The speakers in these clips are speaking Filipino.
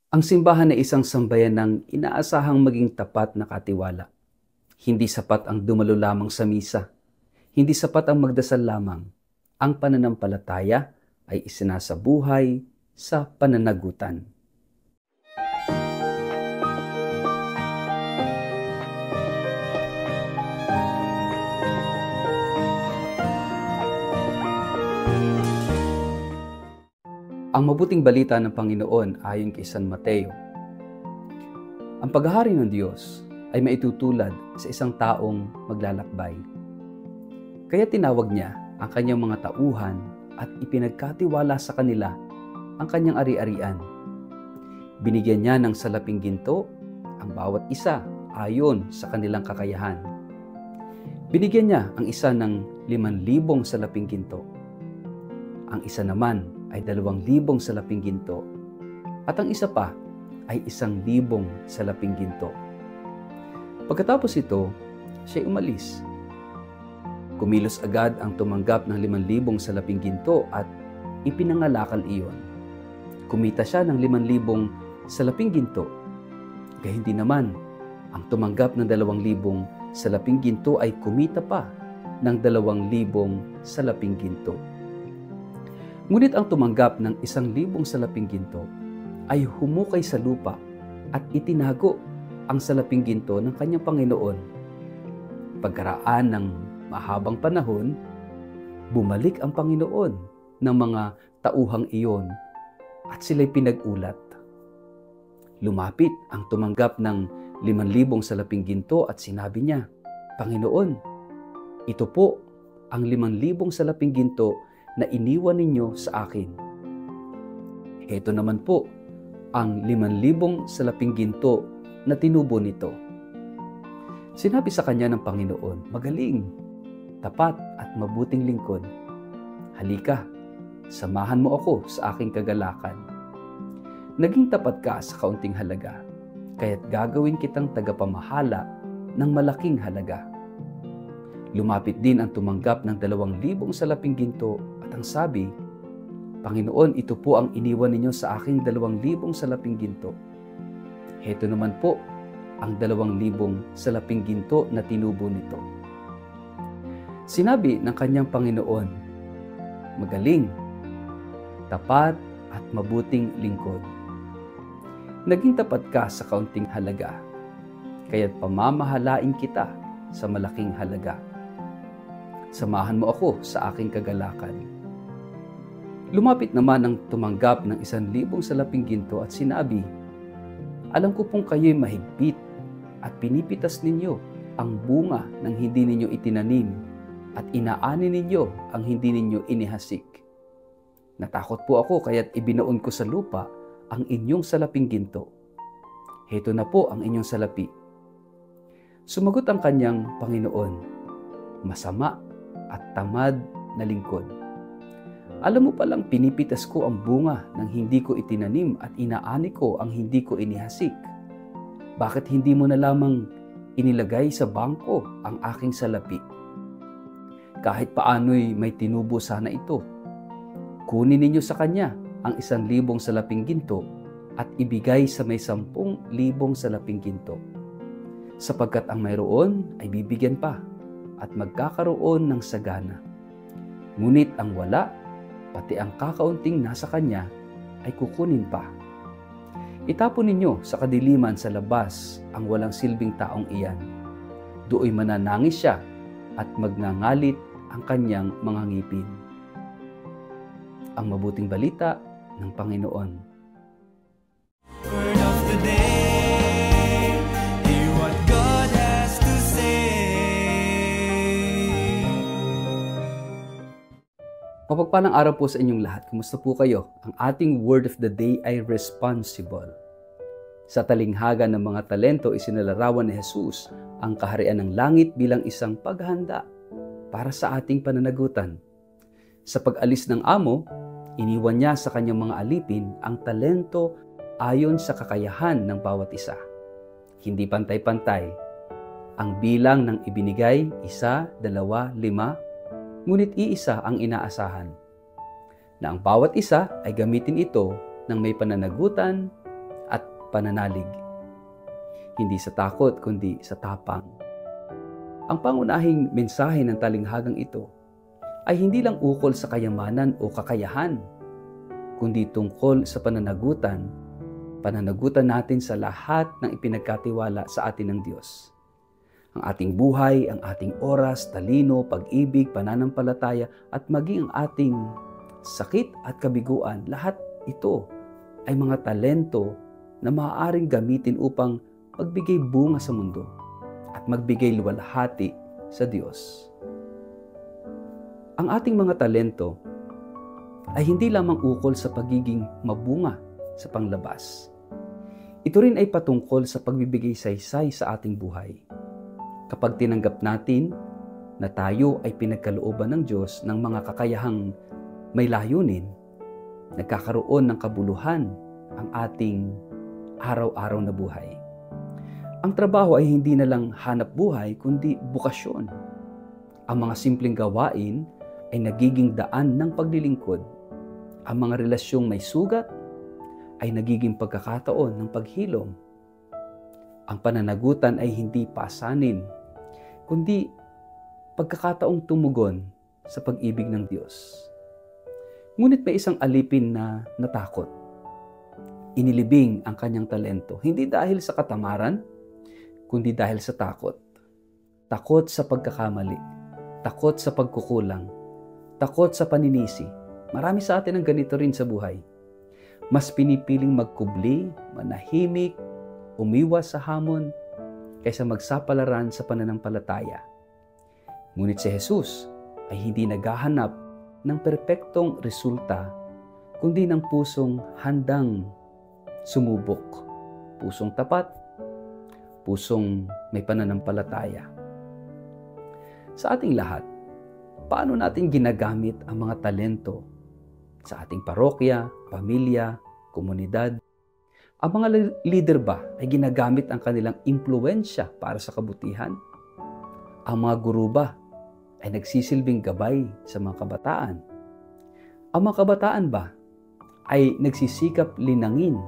Ang simbahan ay isang sambayan ng inaasahang maging tapat na katiwala. Hindi sapat ang dumalo lamang sa misa. Hindi sapat ang magdasal lamang. Ang pananampalataya ay isinasabuhay sa pananagutan. Ang mabuting balita ng Panginoon ayon kay San Mateo. Ang paghahari ng Diyos ay maitutulad sa isang taong maglalakbay. Kaya tinawag niya ang kanyang mga tauhan at ipinagkatiwala sa kanila ang kanyang ari-arian. Binigyan niya ng salaping ginto ang bawat isa ayon sa kanilang kakayahan. Binigyan niya ang isa ng 5,000 salaping ginto. Ang isa naman ay 2,000 salaping ginto at ang isa pa ay 1,000 salaping ginto. Pagkatapos ito, siya umalis. Kumilos agad ang tumanggap ng 5,000 salaping ginto at ipinangalakal iyon. Kumita siya ng 5,000 salaping ginto. Gayun din naman, ang tumanggap ng 2,000 salaping ginto ay kumita pa ng 2,000 salaping ginto. Ngunit ang tumanggap ng 1,000 salaping ginto ay humukay sa lupa at itinago ang salaping ginto ng kanyang Panginoon. Pagkaraan ng mahabang panahon, bumalik ang Panginoon ng mga tauhang iyon at sila'y pinag-ulat. Lumapit ang tumanggap ng 5,000 salaping ginto at sinabi niya, "Panginoon, ito po ang 5,000 salaping ginto na iniwan ninyo sa akin. Ito naman po ang 5,000 salaping ginto na tinubo nito." Sinabi sa kanya ng Panginoon, "Magaling, tapat at mabuting lingkod. Halika, samahan mo ako sa aking kagalakan. Naging tapat ka sa kaunting halaga, kaya't gagawin kitang tagapamahala ng malaking halaga." Lumapit din ang tumanggap ng 2,000 salaping ginto at ang sabi, "Panginoon, ito po ang iniwan ninyo sa aking 2,000 salaping ginto. Heto naman po ang 2,000 salaping ginto na tinubo nito." Sinabi ng kanyang Panginoon, "Magaling, tapat at mabuting lingkod. Naging tapat ka sa kaunting halaga, kaya't pamamahalain kita sa malaking halaga. Samahan mo ako sa aking kagalakan." Lumapit naman ang tumanggap ng 1,000 salaping ginto at sinabi, "Alam ko pong kayo'y mahigpit at pinipitas ninyo ang bunga ng hindi ninyo itinanim at inaani ninyo ang hindi ninyo inihasik. Natakot po ako kaya't ibinoon ko sa lupa ang inyong salaping ginto. Heto na po ang inyong salapi." Sumagot ang kanyang Panginoon, "Masama at tamad na lingkod. Alam mo palang pinipitas ko ang bunga ng hindi ko itinanim at inaani ko ang hindi ko inihasik. Bakit hindi mo na lamang inilagay sa bangko ang aking salapi? Kahit paano'y may tinubo sana ito. Kunin ninyo sa kanya ang 1,000 salaping ginto at ibigay sa may 10,000 salaping ginto. Sapagkat ang mayroon ay bibigyan pa at magkakaroon ng sagana. Ngunit ang wala, pati ang kakaunting nasa kanya, ay kukunin pa. Itapon ninyo sa kadiliman sa labas ang walang silbing taong iyan. Do'y mananangis siya at magngangalit ang kanyang mga ngipin." Ang mabuting balita ng Panginoon. Word of the day, hear what God has to say. Mapagpalang araw po sa inyong lahat. Kumusta po kayo? Ang ating word of the day ay responsible. Sa talinghaga ng mga talento, isinalarawan ni Jesus ang kaharian ng langit bilang isang paghahanda para sa ating pananagutan. Sa pag-alis ng amo, iniwan niya sa kanyang mga alipin ang talento ayon sa kakayahan ng bawat isa. Hindi pantay-pantay. Ang bilang ng ibinigay, 1, 2, 5, ngunit iisa ang inaasahan, na ang bawat isa ay gamitin ito ng may pananagutan at pananalig. Hindi sa takot, kundi sa tapang. Ang pangunahing mensahe ng talinghagang ito ay hindi lang ukol sa kayamanan o kakayahan, kundi tungkol sa pananagutan natin sa lahat ng ipinagkatiwala sa atin ng Diyos. Ang ating buhay, ang ating oras, talino, pag-ibig, pananampalataya, at maging ang ating sakit at kabiguan, lahat ito ay mga talento na maaaring gamitin upang magbigay bunga sa mundo at magbigay luwalhati sa Diyos. Ang ating mga talento ay hindi lamang ukol sa pagiging mabunga sa panglabas. Ito rin ay patungkol sa pagbibigay saysay sa ating buhay. Kapag tinanggap natin na tayo ay pinagkalooban ng Diyos ng mga kakayahang may layunin, nagkakaroon ng kabuluhan ang ating araw-araw na buhay. Ang trabaho ay hindi na lang hanap buhay, kundi bukasyon. Ang mga simpleng gawain ay nagiging daan ng paglilingkod. Ang mga relasyong may sugat ay nagiging pagkakataon ng paghilom. Ang pananagutan ay hindi pasanin, kundi pagkakataong tumugon sa pag-ibig ng Diyos. Ngunit may isang alipin na natakot. Inilibing ang kanyang talento, hindi dahil sa katamaran, kundi dahil sa takot. Takot sa pagkakamali, takot sa pagkukulang, takot sa paninisi. Marami sa atin ang ganito rin sa buhay. Mas pinipiling magkubli, manahimik, umiwas sa hamon, kaysa magsapalaran sa pananampalataya. Ngunit si Jesus ay hindi naghahanap ng perpektong resulta, kundi ng pusong handang sumubok, pusong tapat, pusong may pananampalataya. Sa ating lahat, paano natin ginagamit ang mga talento sa ating parokya, pamilya, komunidad? Ang mga leader ba ay ginagamit ang kanilang impluwensya para sa kabutihan? Ang mga guro ba ay nagsisilbing gabay sa mga kabataan? Ang mga kabataan ba ay nagsisikap linangin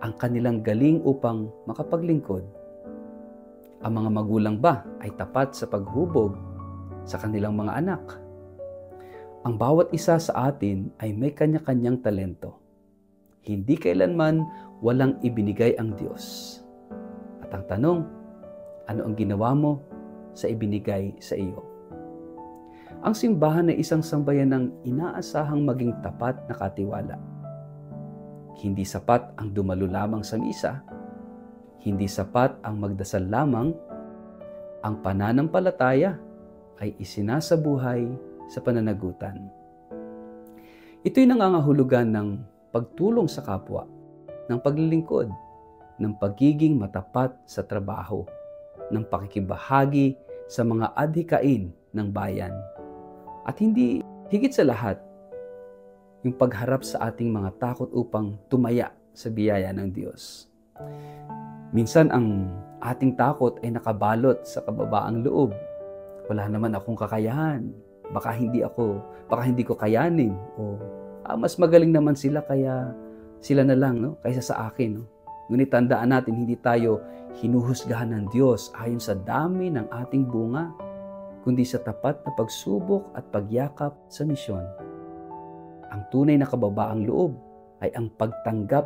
ang kanilang galing upang makapaglingkod? Ang mga magulang ba ay tapat sa paghubog sa kanilang mga anak? Ang bawat isa sa atin ay may kanya-kanyang talento. Hindi kailanman walang ibinigay ang Diyos. At ang tanong, ano ang ginawa mo sa ibinigay sa iyo? Ang simbahan ay isang sambayan ng inaasahang maging tapat na katiwala. Hindi sapat ang dumalo lamang sa misa. Hindi sapat ang magdasal lamang. Ang pananampalataya ay isinasabuhay sa pananagutan. Ito'y nangangahulugan ng pagtulong sa kapwa, ng paglilingkod, ng pagiging matapat sa trabaho, ng pakikibahagi sa mga adhikain ng bayan. At hindi higit sa lahat, yung pagharap sa ating mga takot upang tumaya sa biyaya ng Diyos. Minsan ang ating takot ay nakabalot sa kababaang loob. Wala naman akong kakayahan. Baka hindi ko kayanin. O mas magaling naman sila kaya sila na lang, no? Kaysa sa akin. No? Ngunit tandaan natin, hindi tayo hinuhusgahan ng Diyos ayon sa dami ng ating bunga, kundi sa tapat na pagsubok at pagyakap sa misyon. Ang tunay na kababaang loob ay ang pagtanggap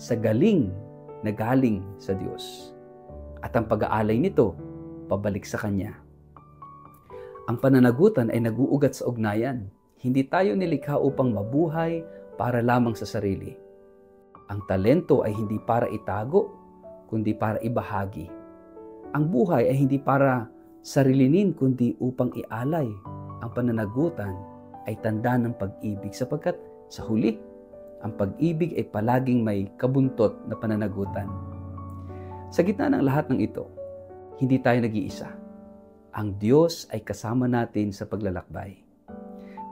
sa galing na galing sa Diyos. At ang pag-aalay nito, pabalik sa Kanya. Ang pananagutan ay naguugat sa ugnayan. Hindi tayo nilikha upang mabuhay para lamang sa sarili. Ang talento ay hindi para itago, kundi para ibahagi. Ang buhay ay hindi para sarilinin, kundi upang ialay. Ang pananagutan ay tanda ng pag-ibig sapagkat sa huli, ang pag-ibig ay palaging may kabuntot na pananagutan. Sa gitna ng lahat ng ito, hindi tayo nag-iisa. Ang Diyos ay kasama natin sa paglalakbay.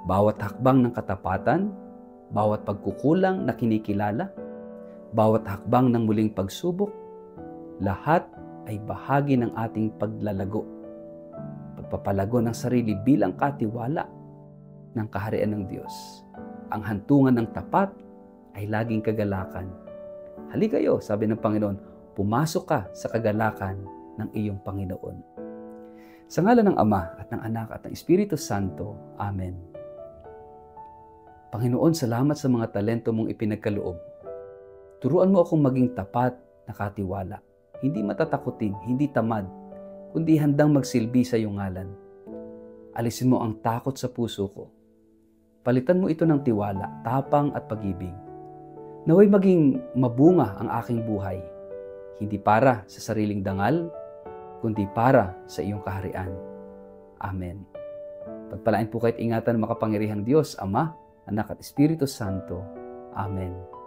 Bawat hakbang ng katapatan, bawat pagkukulang na kinikilala, bawat hakbang ng muling pagsubok, lahat ay bahagi ng ating paglalago. Pagpapalago ng sarili bilang katiwala ng kaharian ng Diyos. Ang hantungan ng tapat ay laging kagalakan. Halikayo, sabi ng Panginoon, pumasok ka sa kagalakan ng iyong Panginoon. Sa ngalan ng Ama at ng Anak at ng Espiritu Santo. Amen. Panginoon, salamat sa mga talento mong ipinagkaloob. Turuan mo akong maging tapat na katiwala, hindi matatakutin, hindi tamad, kundi handang magsilbi sa iyong ngalan. Alisin mo ang takot sa puso ko. Palitan mo ito ng tiwala, tapang at pag-ibig. Naway maging mabunga ang aking buhay, hindi para sa sariling dangal, kundi para sa iyong kaharian. Amen. Pagpalain po kahit ingatan ng makapangyarihang Diyos, Ama, Anak at Espiritu Santo. Amen.